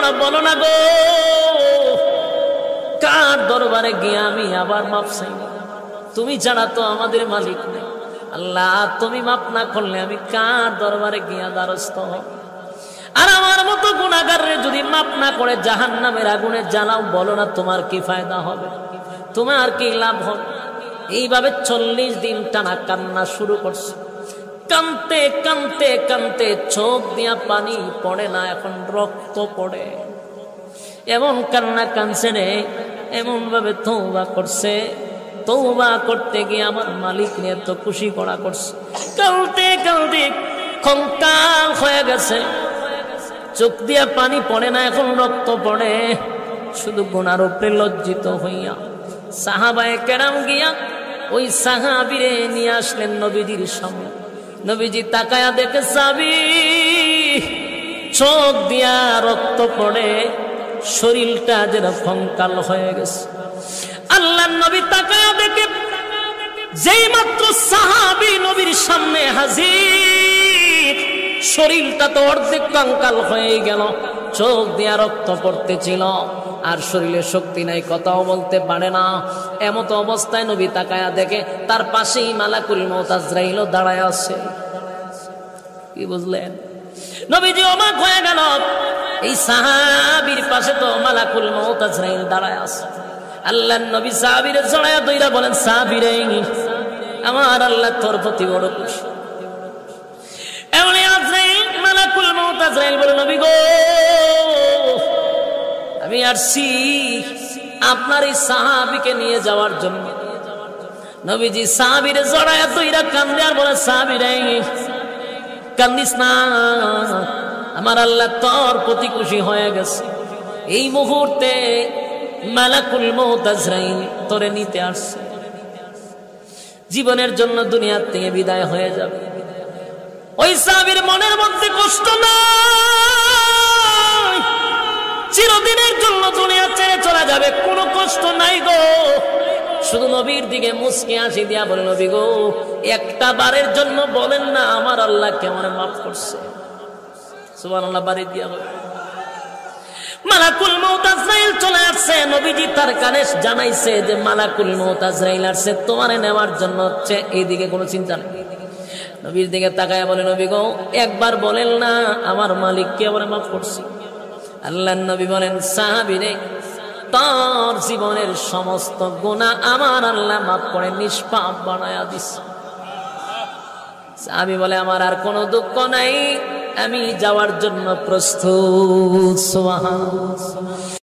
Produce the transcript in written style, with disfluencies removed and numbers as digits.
ছাড়া বলো না গো, কার দরবারে গিয়ে আমি আবার মাপ চাই? তুমি ছাড়া তো আমাদের মালিক নেই। আল্লাহ, তুমি মাপ না করলে আমি কার দরবারে গিয়া দ্বারস্থ হব? আর আমার মতো গুনাহগাররে যদি মাপ না করে জাহান্নামের আগুনে জ্বালাও, বলো না তোমার কি ফায়দা হবে? তোমার কি লাভ হবে? এইভাবে 40 দিন টানা কান্না শুরু করছে। কানতে কানতে কানতে চোখ দিয়া পানি পড়ে না, এখন রক্ত পড়ে। এমন কান্না কানছে রে, এমন ভাবে তওবা করছে, তওবা করতে গিয়ে আমার মালিক নিয়ে তো খুশি করা করছে। কালতে কালতে কঙ্কাল হয়ে গেছে, চোখ দিয়া পানি পড়ে না, এখন রক্ত পড়ে। শুধু গুনার উপরে লজ্জিত হইয়া সাহাবায়ে কেরাম গিয়া ওই সাহাবীরে নিয়ে আসলেন নবীজির সামনে। নবীজি তাকায়া দেখে সাহাবী চোখ দিয়া রক্ত পড়ে, শরীরটা যেন কঙ্কাল হয়ে গেছে। আল্লাহর নবী তাকায়া দেখে যেই মাত্র সাহাবী নবীর সামনে হাজির, শরীরটা তো অর্ধেক কঙ্কাল হয়ে গেল, চোখ দিয়া রক্ত পড়তেছিল, আর শরীরে শক্তি নাই, কথাও বলতে পারে না। এমত অবস্থায় নবী তাকায়া দেখে তার পাশেই মালাকুল মউত আজরাইল দাঁড়ায় আছে। কি বুঝলেন? নবীজি অবাক হয়ে গেল, এই সাহাবীর পাশে তো মালাকুল মউত আজরাইল দাঁড়ায় আছে। আল্লাহর নবী সাহাবীরে জড়ায়া ধইরা বলেন, সাহাবীরে, আমার আল্লাহ তোর প্রতি বড় খুশি। এমন আজরাইল, মালাকুল মউত আজরাইল বলে, নবী গো, আমি আসছি আপনার এই সাহাবীকে নিয়ে যাওয়ার জন্য। নবীজি সাহাবীরে জড়ায়া ধইরা কান্দে আর বলে, সাহাবীরে, কান্দিস না, আমার আল্লাহ তোর প্রতি খুশি হয়ে গেছে। এই মুহূর্তে মালাকুল মউত আজরাইল তোরে নিতে আসছে, জীবনের জন্য দুনিয়ার থেকে বিদায় হয়ে যাবে। ওই সাহাবীর মনের মধ্যে কষ্ট নাই, চিরদিনের জন্য দুনিয়া ছেড়ে চলে যাবে, কোনো কষ্ট নাই গো। শুধু নবীর দিকে মুস্কি হাসি দিয়া বলে, নবী গো, একটা বারের জন্য বলেন না আমার আল্লাহ কেমন মাফ করছে। সুবহানাল্লাহ, বাড়ি দিয়া বলে। মালাকুল মউত আজরাইল চলে আসছে। নবীজি তার কানে জানাইছে যে মালাকুল মউত আজরাইল আসছে তোমারে নেওয়ার জন্য, হচ্ছে এইদিকে কোনো চিন্তা নেই। নবীর দিকে তাকায়া বলে, নবী গো, একবার বলেন না আমার মালিক কেমন মাফ করছে। আল্লাহর নবী বলেন, সাহাবীরে, তোর জীবনের সমস্ত গুনাহ আমার আল্লাহ মাফ করে নিষ্পাপ বানায়া দিছে। সাহাবী বলে, আমার আর কোনো দুঃখ নাই, আমি যাওয়ার জন্য প্রস্তুত। সুবহানাল্লাহ।